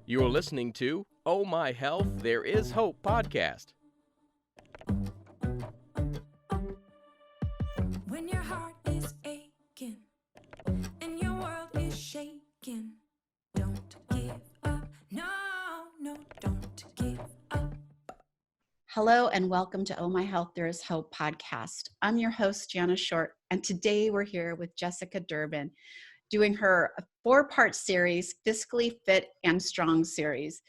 You're listening to Oh My Health, There Is Hope podcast. When your heart is aching and your world is shaking, don't give up. No, don't give up. Hello and welcome to Oh My Health, There Is Hope podcast. I'm your host, Jana, and today we're here with Jessica Durbin doing her 4-part series, Fiscally Fit and Strong series.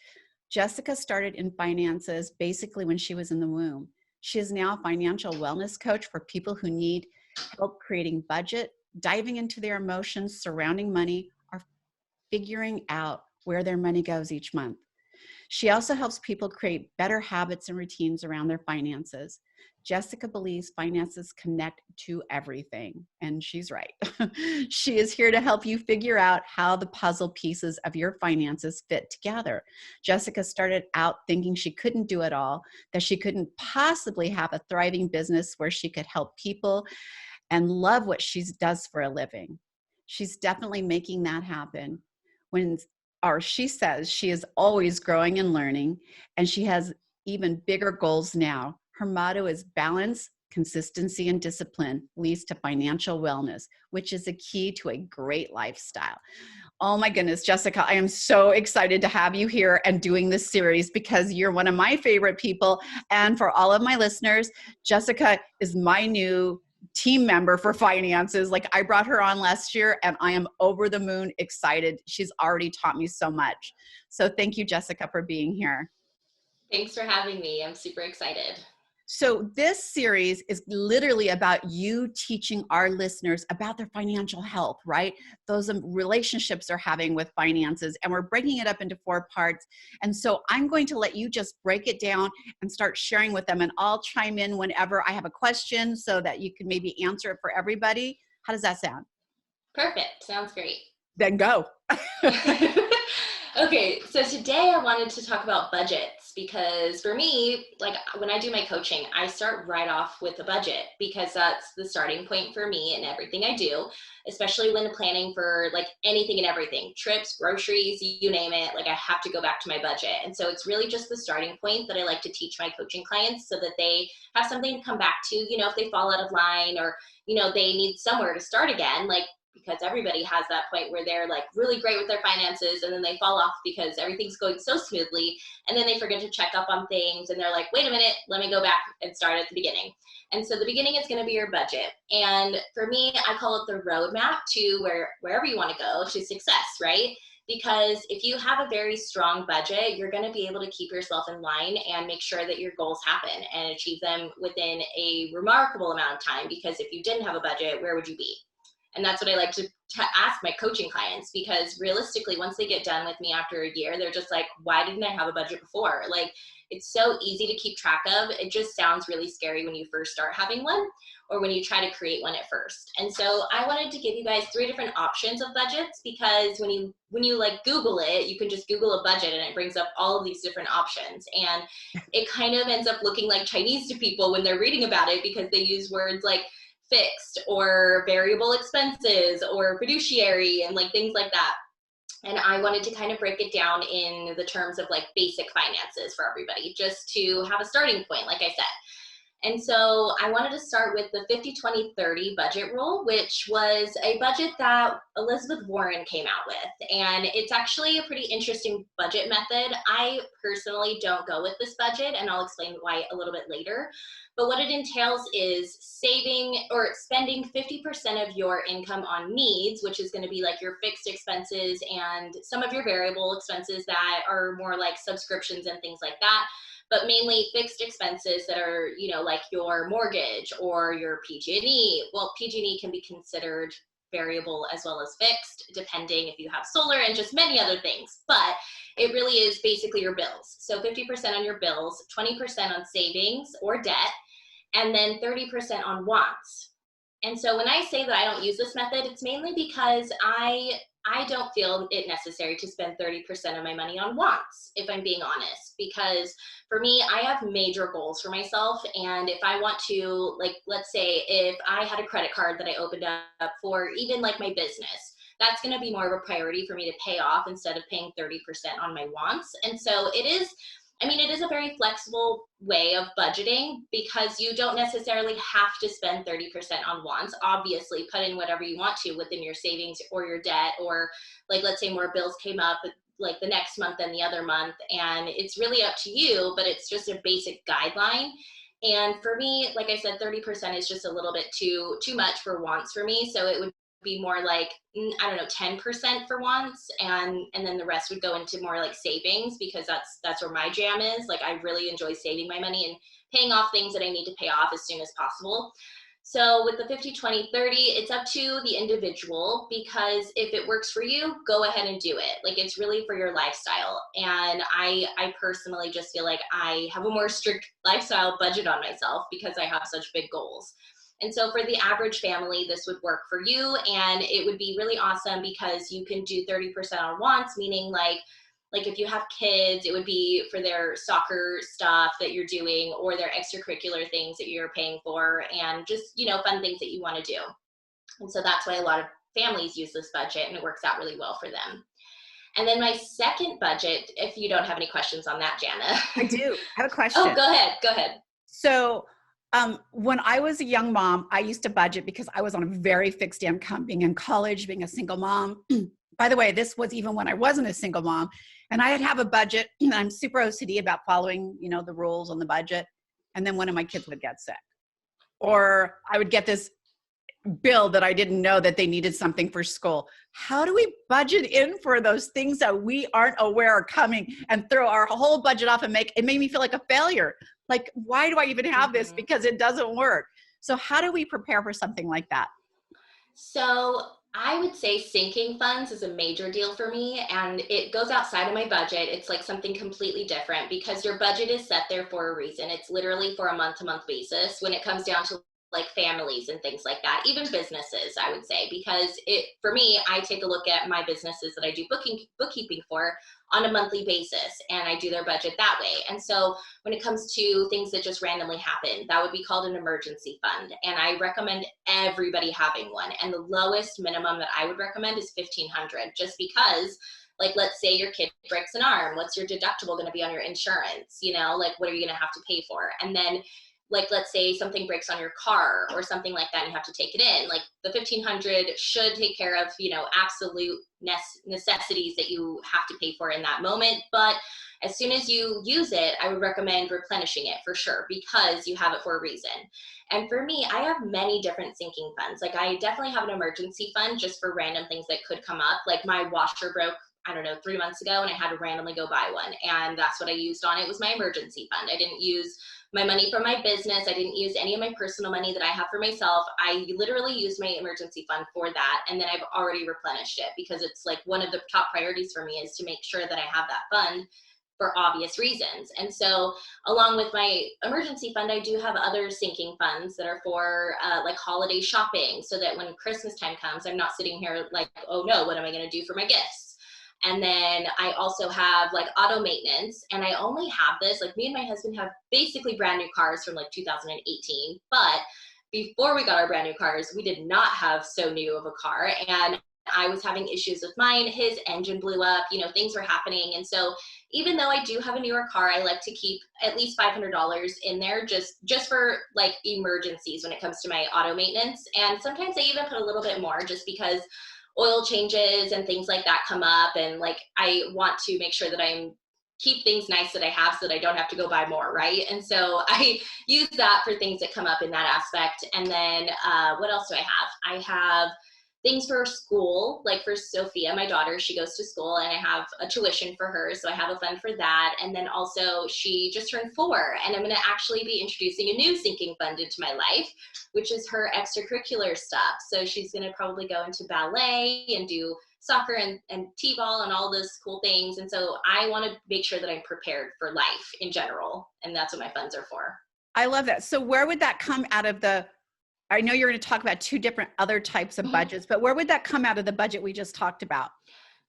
Jessica started in finances basically when she was in the womb. She is now a financial wellness coach for people who need help creating budget, diving into their emotions surrounding money, or figuring out where their money goes each month. She also helps people create better habits and routines around their finances. Jessica believes finances connect to everything, and she's right. She is here to help you figure out how the puzzle pieces of your finances fit together. Jessica started out thinking she couldn't do it all, that she couldn't possibly have a thriving business where she could help people and love what she does for a living. She's definitely making that happen. She says she is always growing and learning, and she has even bigger goals now. Her motto is balance, consistency, and discipline leads to financial wellness, which is a key to a great lifestyle. Oh my goodness, Jessica, I am so excited to have you here and doing this series because you're one of my favorite people. And for all of my listeners, Jessica is my new team member for finances. Like, I brought her on last year and I am over the moon excited. She's already taught me so much. So thank you, Jessica, for being here. Thanks for having me. I'm super excited. So this series is literally about you teaching our listeners about their financial health, right? Those relationships they're having with finances, and we're breaking it up into 4 parts. And so I'm going to let you just break it down and start sharing with them, and I'll chime in whenever I have a question so that you can maybe answer it for everybody. How does that sound? Perfect. Sounds great. Then go. Okay, so today I wanted to talk about budgets because for me, like when I do my coaching, I start right off with a budget because that's the starting point for me in everything I do, especially when planning for like anything and everything, trips, groceries, you name it, like I have to go back to my budget. And so it's really just the starting point that I like to teach my coaching clients so that they have something to come back to, if they fall out of line or, they need somewhere to start again, like because everybody has that point where they're like really great with their finances and then they fall off because everything's going so smoothly and then they forget to check up on things and they're like, wait a minute, let me go back and start at the beginning. And so the beginning is going to be your budget. And for me, I call it the roadmap to wherever you want to go to success, right? Because if you have a very strong budget, you're going to be able to keep yourself in line and make sure that your goals happen and achieve them within a remarkable amount of time. Because if you didn't have a budget, where would you be? And that's what I like to ask my coaching clients, because realistically, once they get done with me after a year, they're just like, why didn't I have a budget before? Like, it's so easy to keep track of. It just sounds really scary when you first start having one or when you try to create one at first. And so I wanted to give you guys 3 different options of budgets, because when you like Google it, you can just Google a budget and it brings up all of these different options. And it kind of ends up looking like Chinese to people when they're reading about it, because they use words like fixed or variable expenses or fiduciary and like things like that. And I wanted to kind of break it down in the terms of like basic finances for everybody, just to have a starting point, like I said. And so I wanted to start with the 50-20-30 budget rule, which was a budget that Elizabeth Warren came out with. And it's actually a pretty interesting budget method. I personally don't go with this budget, and I'll explain why a little bit later. But what it entails is saving or spending 50% of your income on needs, which is going to be like your fixed expenses and some of your variable expenses that are more like subscriptions and things like that. But mainly fixed expenses that are, like your mortgage or your PG&E. Well, PG&E can be considered variable as well as fixed, depending if you have solar and just many other things. But it really is basically your bills. So 50% on your bills, 20% on savings or debt, and then 30% on wants. And so when I say that I don't use this method, it's mainly because I don't feel it necessary to spend 30% of my money on wants, if I'm being honest, because for me, I have major goals for myself. And if I want to, like, let's say if I had a credit card that I opened up for even like my business, that's going to be more of a priority for me to pay off instead of paying 30% on my wants. And so it is, I mean, it is a very flexible way of budgeting because you don't necessarily have to spend 30% on wants. Obviously, put in whatever you want to within your savings or your debt, or like, let's say more bills came up like the next month than the other month. And it's really up to you, but it's just a basic guideline. And for me, like I said, 30% is just a little bit too much for wants for me. So it would be more like, I don't know, 10% for wants, and then the rest would go into more like savings, because that's where my jam is. Like, I really enjoy saving my money and paying off things that I need to pay off as soon as possible. So with the 50, 20, 30, it's up to the individual, because if it works for you, go ahead and do it. Like, it's really for your lifestyle. And I personally just feel like I have a more strict lifestyle budget on myself because I have such big goals. And so for the average family, this would work for you. And it would be really awesome because you can do 30% on wants, meaning like if you have kids, it would be for their soccer stuff that you're doing, or their extracurricular things that you're paying for, and just, you know, fun things that you want to do. And so that's why a lot of families use this budget, and it works out really well for them. And then my second budget, if you don't have any questions on that, Jana. I do. I have a question. Oh, go ahead. So when I was a young mom, I used to budget because I was on a very fixed income, being in college, being a single mom. By the way, this was even when I wasn't a single mom, and I'd have a budget, and I'm super OCD about following, you know, the rules on the budget. And then one of my kids would get sick, or I would get this bill that I didn't know that they needed something for school. How do we budget in for those things that we aren't aware are coming, and throw our whole budget off and it made me feel like a failure? Like, why do I even have this? Because it doesn't work. So how do we prepare for something like that? So I would say sinking funds is a major deal for me, and it goes outside of my budget. It's like something completely different, because your budget is set there for a reason. It's literally for a month-to-month basis when it comes down to like families and things like that, even businesses, I would say, because for me, I take a look at my businesses that I do bookkeeping for on a monthly basis, and I do their budget that way. And so when it comes to things that just randomly happen, that would be called an emergency fund. And I recommend everybody having one. And the lowest minimum that I would recommend is $1,500, just because, like, let's say your kid breaks an arm. What's your deductible going to be on your insurance? You know, like, what are you going to have to pay for? And then, like, let's say something breaks on your car or something like that, and you have to take it in. Like, the $1,500 should take care of, you know, absolute necessities that you have to pay for in that moment. But as soon as you use it, I would recommend replenishing it for sure, because you have it for a reason. And for me, I have many different sinking funds. Like, I definitely have an emergency fund just for random things that could come up. Like, my washer broke, I don't know, 3 months ago, and I had to randomly go buy one. And that's what I used on it, was my emergency fund. I didn't use my money from my business. I didn't use any of my personal money that I have for myself. I literally used my emergency fund for that. And then I've already replenished it, because it's like one of the top priorities for me is to make sure that I have that fund for obvious reasons. And so along with my emergency fund, I do have other sinking funds that are for like holiday shopping, so that when Christmas time comes, I'm not sitting here like, oh no, what am I going to do for my gifts? And then I also have like auto maintenance, and I only have this, like, me and my husband have basically brand new cars from like 2018, but before we got our brand new cars, we did not have so new of a car, and I was having issues with mine. His engine blew up, you know, things were happening. And so even though I do have a newer car, I like to keep at least $500 in there just for like emergencies when it comes to my auto maintenance. And sometimes I even put a little bit more, just because oil changes and things like that come up, and like, I want to make sure that I keep things nice that I have, so that I don't have to go buy more, right? And so I use that for things that come up in that aspect. And then what else do I have? I have things for school, like for Sophia, my daughter, she goes to school, and I have a tuition for her, so I have a fund for that. And then also, she just turned 4, and I'm going to actually be introducing a new sinking fund into my life, which is her extracurricular stuff. So she's going to probably go into ballet and do soccer and t-ball and all those cool things. And so I want to make sure that I'm prepared for life in general, and that's what my funds are for. I love that. So where would that come out of I know you're going to talk about 2 different other types of budgets, but where would that come out of the budget we just talked about?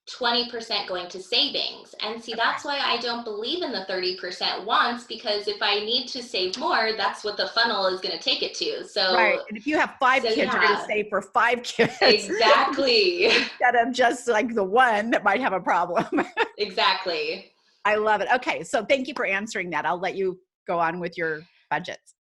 20% going to savings. And see, Okay. that's why I don't believe in the 30% once, because if I need to save more, that's what the funnel is going to take it to. Right. So, And if you have 5 so kids, you're going to yeah, save for 5 kids. exactly. Instead of just like the one that might have a problem. Exactly. I love it. Okay. So thank you for answering that. I'll let you go on with your budgets.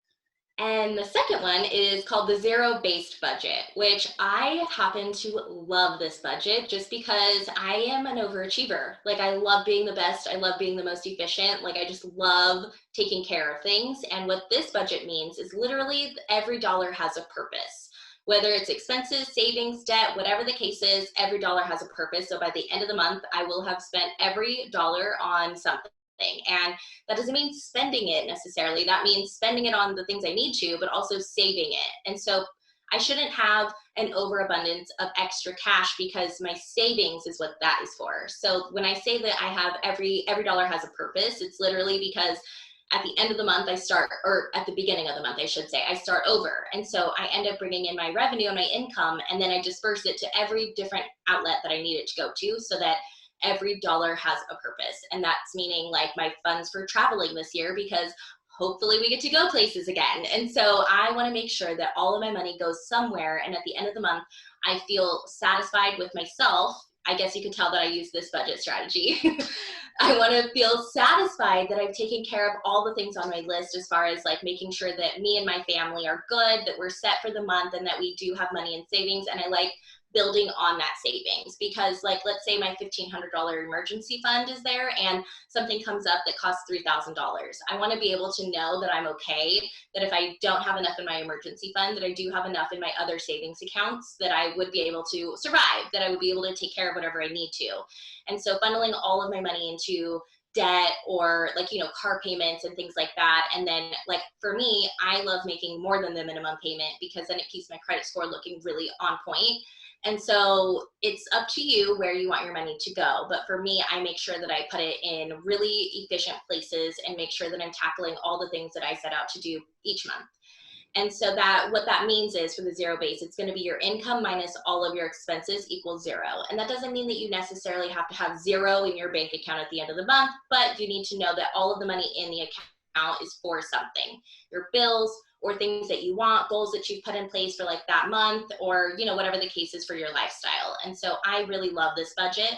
And the second one is called the Xero-based budget, which I happen to love this budget just because I am an overachiever. Like, I love being the best. I love being the most efficient. Like, I just love taking care of things. And what this budget means is literally every dollar has a purpose. Whether it's expenses, savings, debt, whatever the case is, every dollar has a purpose. So by the end of the month, I will have spent every dollar on something. And that doesn't mean spending it necessarily. That means spending it on the things I need to, but also saving it. And so I shouldn't have an overabundance of extra cash, because my savings is what that is for. So when I say that I have every dollar has a purpose, it's literally because at the end of the month I start, or at the beginning of the month I should say, I start over. And so I end up bringing in my revenue and my income, and then I disperse it to every different outlet that I need it to go to, so that every dollar has a purpose. And that's meaning like my funds for traveling this year, because hopefully we get to go places again. And so I want to make sure that all of my money goes somewhere. And at the end of the month, I feel satisfied with myself. I guess you could tell that I use this budget strategy. I want to feel satisfied that I've taken care of all the things on my list, as far as like making sure that me and my family are good, that we're set for the month, and that we do have money in savings. And I like building on that savings, because like, let's say my $1,500 emergency fund is there and something comes up that costs $3,000. I want to be able to know that I'm okay, that if I don't have enough in my emergency fund, that I do have enough in my other savings accounts, that I would be able to survive, that I would be able to take care of whatever I need to. And so funneling all of my money into debt, or like, you know, car payments and things like that. And then like for me, I love making more than the minimum payment, because then it keeps my credit score looking really on point. And so it's up to you where you want your money to go. But for me, I make sure that I put it in really efficient places, and make sure that I'm tackling all the things that I set out to do each month. And so that what that means is, for the Xero base, it's going to be your income minus all of your expenses equals 0. And that doesn't mean that you necessarily have to have 0 in your bank account at the end of the month, but you need to know that all of the money in the account is for something. Your bills, or things that you want, goals that you've put in place for like that month, or, you know, whatever the case is for your lifestyle. And so I really love this budget.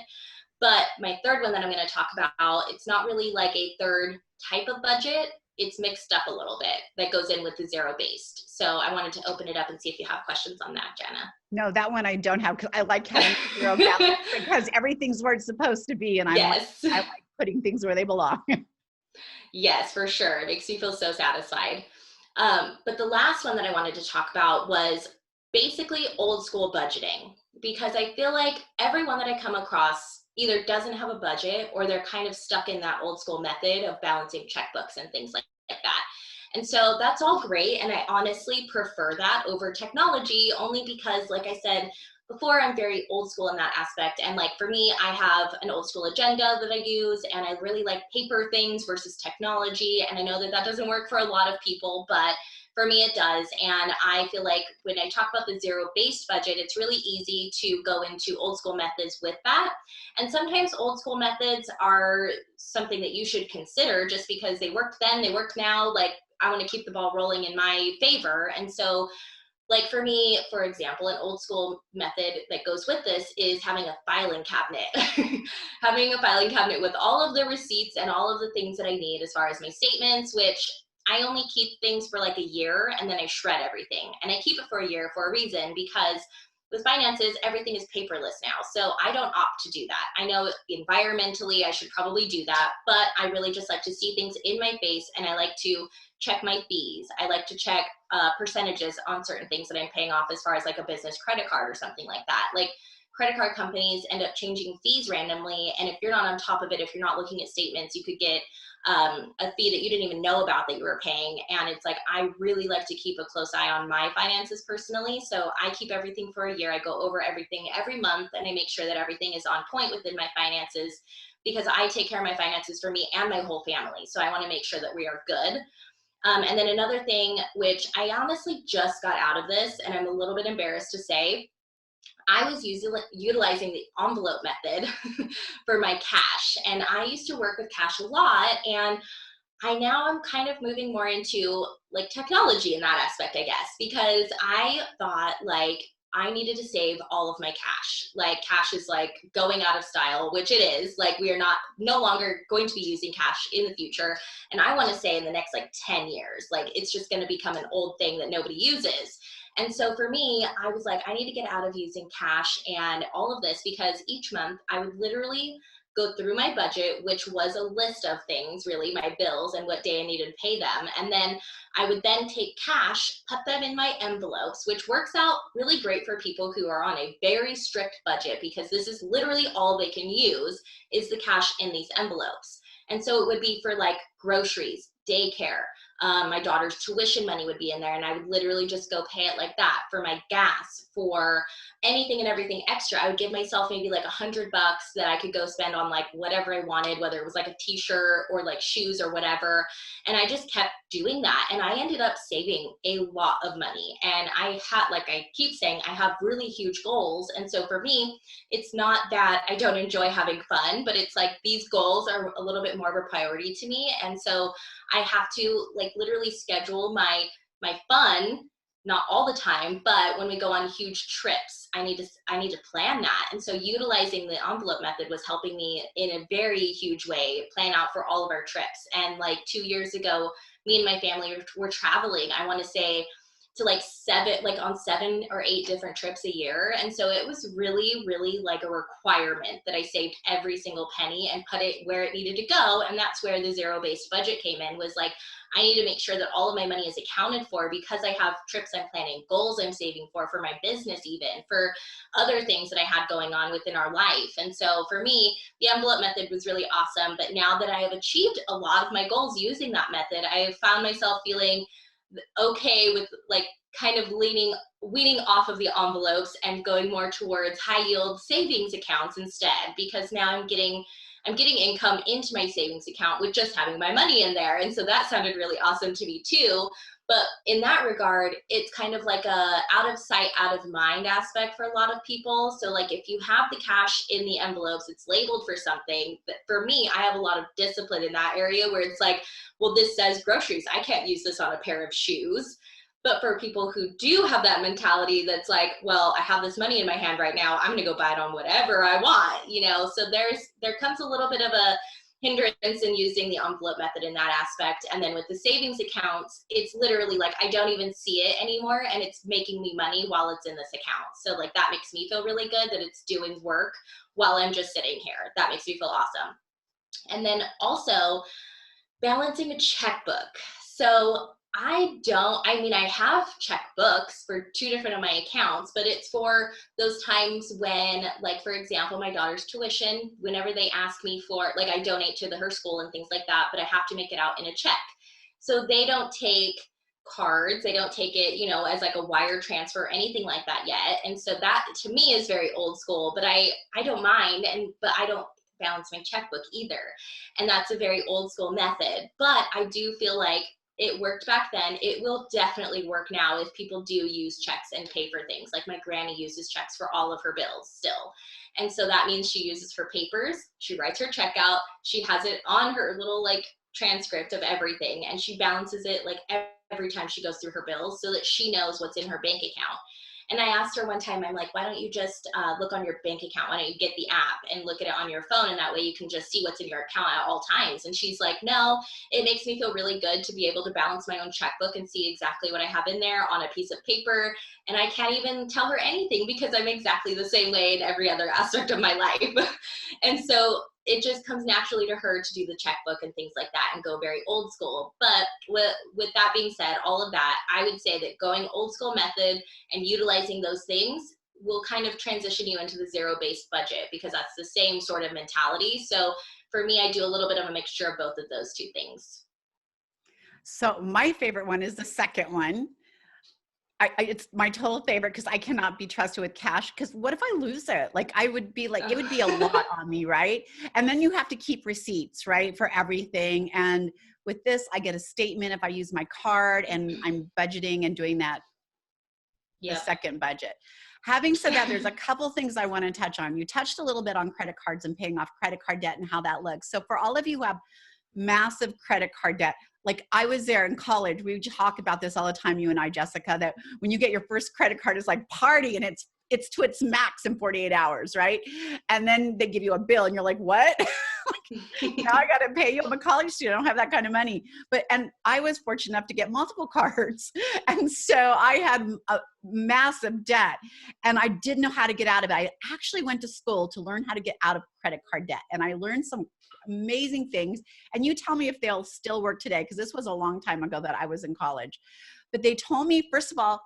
But my third one that I'm going to talk about, it's not really like a third type of budget. It's mixed up a little bit, that goes in with the Xero based. So I wanted to open it up and see if you have questions on that, Jana. No, that one I don't have, because I like having zero balance, because everything's where it's supposed to be. And Yes. I like putting things where they belong. Yes, for sure. It makes you feel so satisfied. But the last one that I wanted to talk about was basically old school budgeting, because I feel like everyone that I come across either doesn't have a budget, or they're kind of stuck in that old school method of balancing checkbooks and things like that. And so that's all great. And I honestly prefer that over technology, only because, like I said before, I'm very old school in that aspect. And like for me, I have an old school agenda that I use, and I really like paper things versus technology. And I know that that doesn't work for a lot of people, but for me it does. And I feel like when I talk about the Xero based budget, it's really easy to go into old school methods with that. And sometimes old school methods are something that you should consider, just because they worked then, they work now. Like, I want to keep the ball rolling in my favor. And so like for me, for example, an old school method that goes with this is having a filing cabinet. Having a filing cabinet with all of the receipts and all of the things that I need, as far as my statements, which I only keep things for like a year, and then I shred everything. And I keep it for a year for a reason, because with finances, everything is paperless now. So I don't opt to do that. I know environmentally I should probably do that, but I really just like to see things in my face, and I like to check my fees. I like to check percentages on certain things that I'm paying off, as far as like a business credit card or something like that. Like, credit card companies end up changing fees randomly, and if you're not on top of it, if you're not looking at statements, you could get a fee that you didn't even know about that you were paying. And it's like, I really like to keep a close eye on my finances personally. So I keep everything for a year. I go over everything every month, and I make sure that everything is on point within my finances, because I take care of my finances for me and my whole family. So I want to make sure that we are good. And then another thing, which I honestly just got out of this, and I'm a little bit embarrassed to say, I was utilizing the envelope method for my cash. And I used to work with cash a lot, and I'm kind of moving more into like technology in that aspect, I guess, because I thought like I needed to save all of my cash. Like cash is like going out of style, which it is. Like we are no longer going to be using cash in the future. And I want to say in the next like 10 years, like it's just going to become an old thing that nobody uses. And so for me, I was like, I need to get out of using cash and all of this, because each month I would literally go through my budget, which was a list of things, really, my bills and what day I needed to pay them. And then I would then take cash, put them in my envelopes, which works out really great for people who are on a very strict budget, because this is literally all they can use is the cash in these envelopes. And so it would be for like groceries, daycare, my daughter's tuition money would be in there, and I would literally just go pay it like that. For my gas, for anything and everything extra, I would give myself maybe like $100 that I could go spend on like whatever I wanted, whether it was like a t-shirt or like shoes or whatever. And I just kept doing that, and I ended up saving a lot of money. And I had, like I keep saying, I have really huge goals. And so for me, it's not that I don't enjoy having fun, but it's like these goals are a little bit more of a priority to me. And so I have to like literally schedule my fun, not all the time, but when we go on huge trips, I need to plan that. And so utilizing the envelope method was helping me in a very huge way plan out for all of our trips. And like 2 years ago, me and my family were traveling, I want to say, to like 7 or 8 different trips a year. And so it was really, really like a requirement that I saved every single penny and put it where it needed to go. And that's where the zero-based budget came in, was like, I need to make sure that all of my money is accounted for, because I have trips I'm planning, goals I'm saving for my business, even for other things that I had going on within our life. And so for me, the envelope method was really awesome. But now that I have achieved a lot of my goals using that method, I have found myself feeling okay with like kind of weaning off of the envelopes and going more towards high yield savings accounts instead, because now I'm getting income into my savings account with just having my money in there. And so that sounded really awesome to me too. But in that regard, it's kind of like a out of sight, out of mind aspect for a lot of people. So like if you have the cash in the envelopes, it's labeled for something. But for me, I have a lot of discipline in that area, where it's like, well, this says groceries, I can't use this on a pair of shoes. But for people who do have that mentality that's like, well, I have this money in my hand right now, I'm going to go buy it on whatever I want, you know? So there comes a little bit of a hindrance in using the envelope method in that aspect. And then with the savings accounts, it's literally like, I don't even see it anymore, and it's making me money while it's in this account. So like that makes me feel really good that it's doing work while I'm just sitting here. That makes me feel awesome. And then also balancing a checkbook. So I have checkbooks for 2 different of my accounts, but it's for those times when, like, for example, my daughter's tuition, whenever they ask me for, like, I donate to her school and things like that, but I have to make it out in a check. So they don't take cards, they don't take it, as like a wire transfer or anything like that yet. And so that to me is very old school, but I don't mind, but I don't balance my checkbook either. And that's a very old school method, but I do feel like it worked back then. It will definitely work now if people do use checks and pay for things. Like my granny uses checks for all of her bills still. And so that means she uses her papers, she writes her check out, she has it on her little like transcript of everything, and she balances it like every time she goes through her bills so that she knows what's in her bank account. And I asked her one time, I'm like, why don't you just look on your bank account? Why don't you get the app and look at it on your phone? And that way you can just see what's in your account at all times. And she's like, no, it makes me feel really good to be able to balance my own checkbook and see exactly what I have in there on a piece of paper. And I can't even tell her anything because I'm exactly the same way in every other aspect of my life. And so it just comes naturally to her to do the checkbook and things like that and go very old school. But with that being said, all of that, I would say that going old school method and utilizing those things will kind of transition you into the zero-based budget, because that's the same sort of mentality. So for me, I do a little bit of a mixture of both of those two things. So my favorite one is the second one. It's my total favorite because I cannot be trusted with cash, because what if I lose it? Like I would be like, it would be a lot on me, right? And then you have to keep receipts, right, for everything. And with this, I get a statement if I use my card, and I'm budgeting and doing that, the second budget. Having said that, there's a couple things I want to touch on. You touched a little bit on credit cards and paying off credit card debt and how that looks. So for all of you who have massive credit card debt, like I was there in college, we talk about this all the time, you and I, Jessica, that when you get your first credit card, it's like party and it's to its max in 48 hours, right? And then they give you a bill and you're like, what? Now I got to pay you. I'm a college student. I don't have that kind of money. And I was fortunate enough to get multiple cards. And so I had a massive debt and I didn't know how to get out of it. I actually went to school to learn how to get out of credit card debt. And I learned some amazing things. And you tell me if they'll still work today, because this was a long time ago that I was in college. But they told me, first of all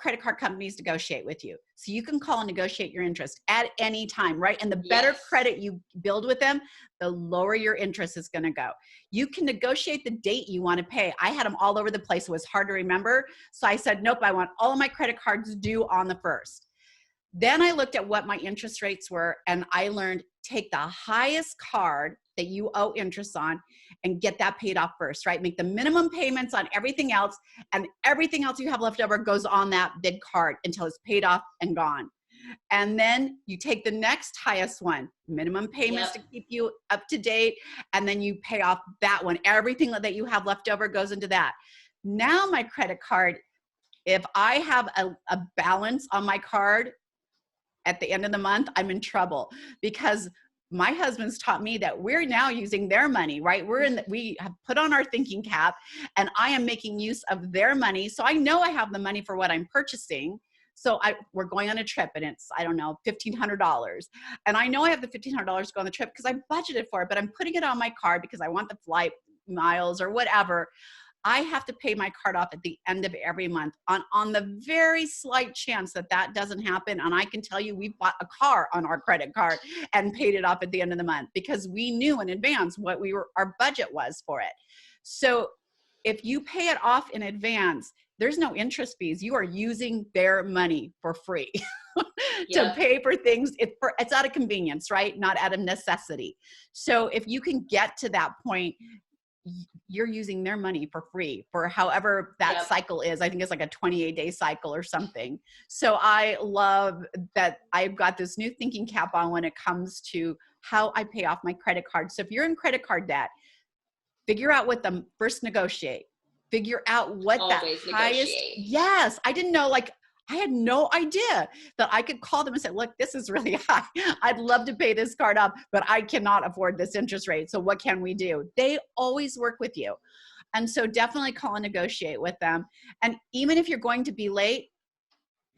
credit card companies negotiate with you. So you can call and negotiate your interest at any time, right? And the better credit you build with them, the lower your interest is going to go. You can negotiate the date you want to pay. I had them all over the place. It was hard to remember. So I said, nope, I want all of my credit cards due on the 1st. Then I looked at what my interest rates were and I learned take the highest card that you owe interest on and get that paid off first, right? Make the minimum payments on everything else and everything else you have left over goes on that big card until it's paid off and gone. And then you take the next highest one, minimum payments to keep you up to date. And then you pay off that one. Everything that you have left over goes into that. Now my credit card, if I have a balance on my card at the end of the month, I'm in trouble because my husband's taught me that we're now using their money, right? We have put on our thinking cap and I am making use of their money. So I know I have the money for what I'm purchasing. So we're going on a trip and it's, I don't know, $1,500. And I know I have the $1,500 to go on the trip because I budgeted for it, but I'm putting it on my card because I want the flight miles or whatever. I have to pay my card off at the end of every month on the very slight chance that doesn't happen. And I can tell you, we bought a car on our credit card and paid it off at the end of the month because we knew in advance what our budget was for it. So if you pay it off in advance, there's no interest fees. You are using their money for free to pay for things. It's out of convenience, right? Not out of necessity. So if you can get to that point, you're using their money for free for however that cycle is. I think it's like a 28-day cycle or something. So I love that I've got this new thinking cap on when it comes to how I pay off my credit card. So if you're in credit card debt, figure out what the first negotiate. Figure out what Always the highest. Negotiate. Yes, I didn't know. I had no idea that I could call them and say, look, this is really high. I'd love to pay this card off, but I cannot afford this interest rate. So what can we do? They always work with you. And so definitely call and negotiate with them. And even if you're going to be late,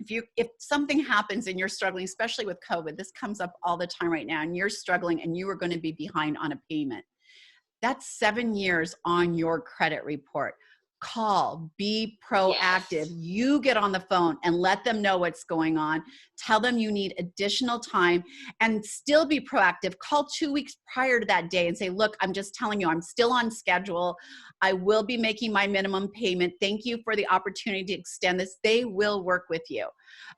if something happens and you're struggling, especially with COVID, this comes up all the time right now, and you're struggling and you are going to be behind on a payment, that's 7 years on your credit report. Call, be proactive. You get on the phone and let them know what's going on. Tell them you need additional time and still be proactive. Call 2 weeks prior to that day and say, look, I'm just telling you, I'm still on schedule. I will be making my minimum payment. Thank you for the opportunity to extend this. They will work with you.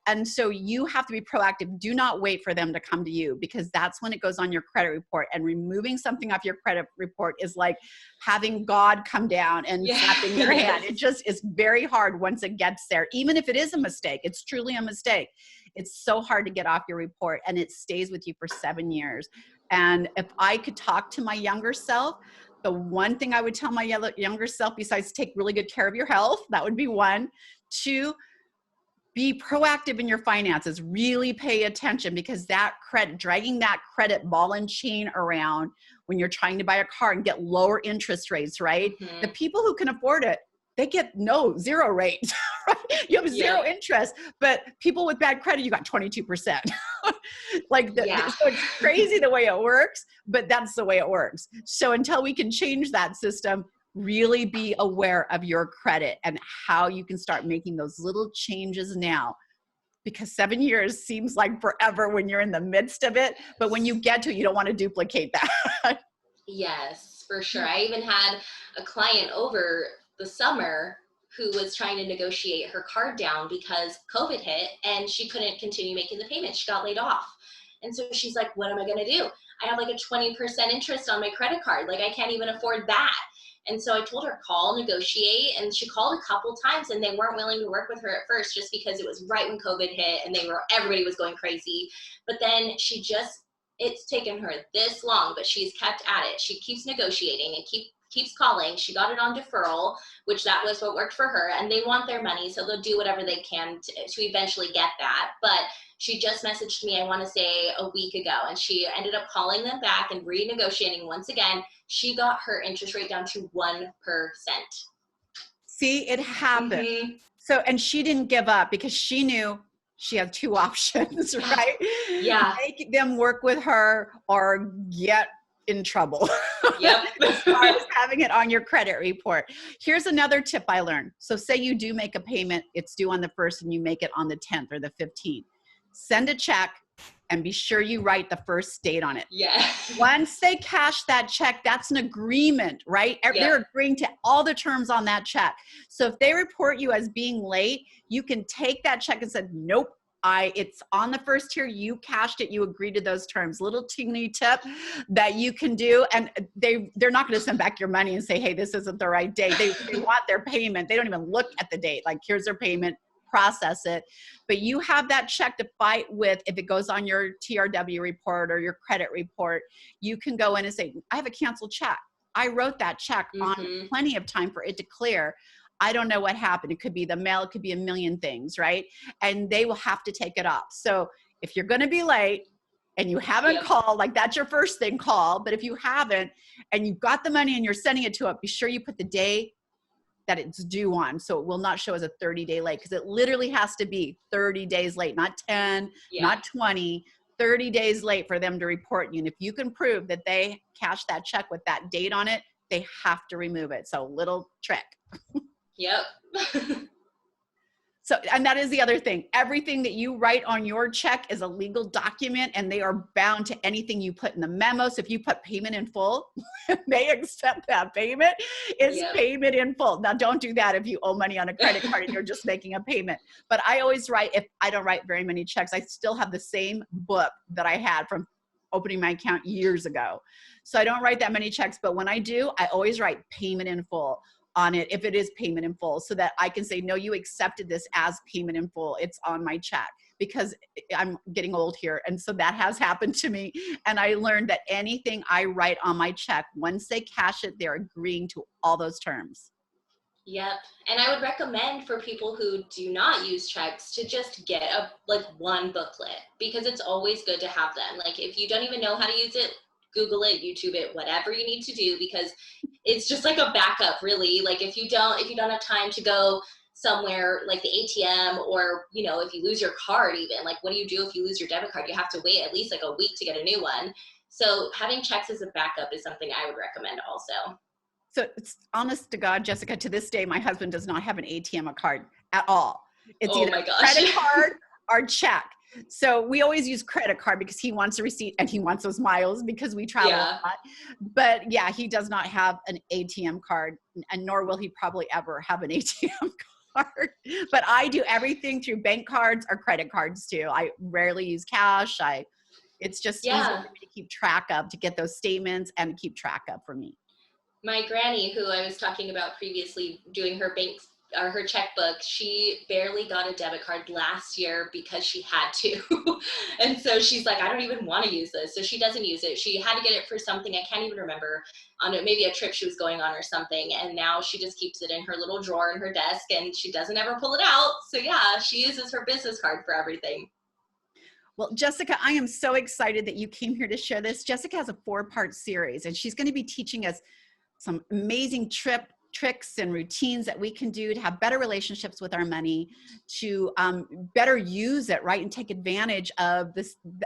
And so you have to be proactive. Do not wait for them to come to you, because that's when it goes on your credit report. And removing something off your credit report is like having God come down and slapping your hand. It just is very hard once it gets there. Even if it is a mistake, it's truly a mistake. It's so hard to get off your report, and it stays with you for 7 years. And if I could talk to my younger self, the one thing I would tell my younger self, besides take really good care of your health, that would be 1. 2, be proactive in your finances. Really pay attention, because that credit, dragging that credit ball and chain around when you're trying to buy a car and get lower interest rates, right? Mm-hmm. The people who can afford it, they get 0 rates. Right? You have 0 interest, but people with bad credit, you got 22%. So it's crazy the way it works, but that's the way it works. So until we can change that system, really be aware of your credit and how you can start making those little changes now, because 7 years seems like forever when you're in the midst of it. But when you get to it, you don't want to duplicate that. Yes, for sure. I even had a client over the summer who was trying to negotiate her card down because COVID hit and she couldn't continue making the payment. She got laid off. And so she's like, what am I going to do? I have like a 20% interest on my credit card. Like, I can't even afford that. And so I told her, call, negotiate. And she called a couple times and they weren't willing to work with her at first just because it was right when COVID hit and everybody was going crazy. But then it's taken her this long, but she's kept at it. She keeps negotiating and keeps calling. She got it on deferral, which that was what worked for her. And they want their money, so they'll do whatever they can to eventually get that. But she just messaged me, I want to say a week ago, and she ended up calling them back and renegotiating once again. She got her interest rate down to 1%. See, it happened. Mm-hmm. So, and she didn't give up because she knew she had two options, right? Yeah. Make them work with her or get in trouble. Yep. As far as having it on your credit report. Here's another tip I learned. So say you do make a payment, it's due on the 1st and you make it on the 10th or the 15th. Send a check and be sure you write the first date on it. Yeah. Once they cash that check, that's an agreement, right? Yeah. They're agreeing to all the terms on that check. So if they report you as being late, you can take that check and say, nope, it's on the first here, you cashed it, you agreed to those terms. Little teeny tip that you can do. And they're not going to send back your money and say, hey, this isn't the right date. They want their payment. They don't even look at the date. Like, here's their payment, process it. But you have that check to fight with. If it goes on your TRW report or your credit report, you can go in and say, I have a canceled check. I wrote that check on plenty of time for it to clear. I don't know what happened. It could be the mail. It could be a million things, right? And they will have to take it off. So if you're going to be late and you haven't called, like that's your first thing, call. But if you haven't and you've got the money and you're sending it to it, be sure you put the day that it's due on. So it will not show as a 30-day late because it literally has to be 30 days late, not 10, not 20, 30 days late for them to report you. And if you can prove that they cashed that check with that date on it, they have to remove it. So little trick. Yep. So, and that is the other thing. Everything that you write on your check is a legal document and they are bound to anything you put in the memo. So if you put payment in full, they accept that payment. It's payment in full. Now don't do that if you owe money on a credit card and you're just making a payment. But I always write, if I don't write very many checks, I still have the same book that I had from opening my account years ago. So I don't write that many checks, but when I do, I always write payment in full on it if it is payment in full, so that I can say, no, you accepted this as payment in full. It's on my check, because I'm getting old here. And so that has happened to me. And I learned that anything I write on my check, once they cash it, they're agreeing to all those terms. Yep. And I would recommend for people who do not use checks to just get one booklet, because it's always good to have them. Like if you don't even know how to use it, Google it, YouTube it, whatever you need to do, because it's just like a backup, really. Like if you don't have time to go somewhere like the ATM, or, if you lose your card even, like what do you do if you lose your debit card? You have to wait at least like a week to get a new one. So having checks as a backup is something I would recommend also. So it's honest to God, Jessica, to this day, my husband does not have an ATM card at all. It's either a credit card or check. So we always use credit card because he wants a receipt and he wants those miles because we travel a lot. But yeah, he does not have an ATM card, and nor will he probably ever have an ATM card. But I do everything through bank cards or credit cards too. I rarely use cash. It's just easy for me to keep track of, to get those statements and keep track of for me. My granny, who I was talking about previously, doing her her checkbook, she barely got a debit card last year because she had to. And so she's like, I don't even want to use this. So she doesn't use it. She had to get it for something, I can't even remember, on maybe a trip she was going on or something. And now she just keeps it in her little drawer in her desk and she doesn't ever pull it out. So yeah, she uses her business card for everything. Well, Jessica, I am so excited that you came here to share this. Jessica has a 4-part series, and she's going to be teaching us some amazing tricks and routines that we can do to have better relationships with our money, to better use it, right, and take advantage of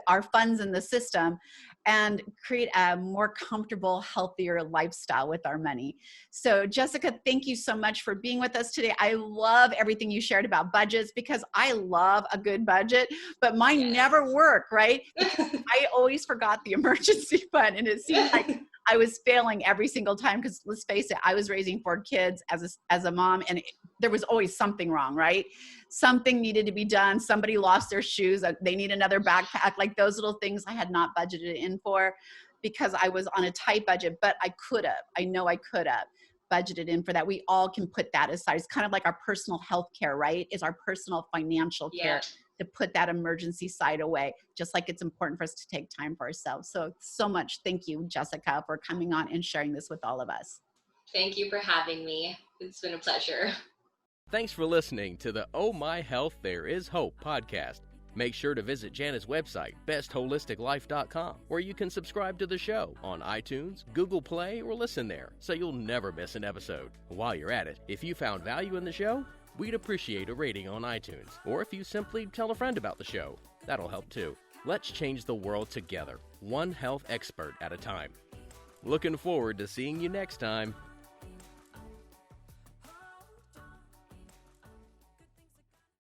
our funds in the system, and create a more comfortable, healthier lifestyle with our money. So Jessica, thank you so much for being with us today. I love everything you shared about budgets, because I love a good budget, but mine never work, right? I always forgot the emergency fund, and it seemed like I was failing every single time, because let's face it, I was raising 4 kids as a mom, and there was always something wrong, right? Something needed to be done. Somebody lost their shoes. They need another backpack. Like those little things I had not budgeted in for, because I was on a tight budget, but I could have. I know I could have. budgeted in for that. We all can put that aside. It's kind of like our personal health care, right? Is our personal financial care, to put that emergency side away, just like it's important for us to take time for ourselves. So much. Thank you, Jessica, for coming on and sharing this with all of us. Thank you for having me. It's been a pleasure. Thanks for listening to the Oh My Health, There Is Hope podcast. Make sure to visit Jana's website, bestholisticlife.com, where you can subscribe to the show on iTunes, Google Play, or listen there, so you'll never miss an episode. While you're at it, if you found value in the show, we'd appreciate a rating on iTunes, or if you simply tell a friend about the show, that'll help too. Let's change the world together, one health expert at a time. Looking forward to seeing you next time.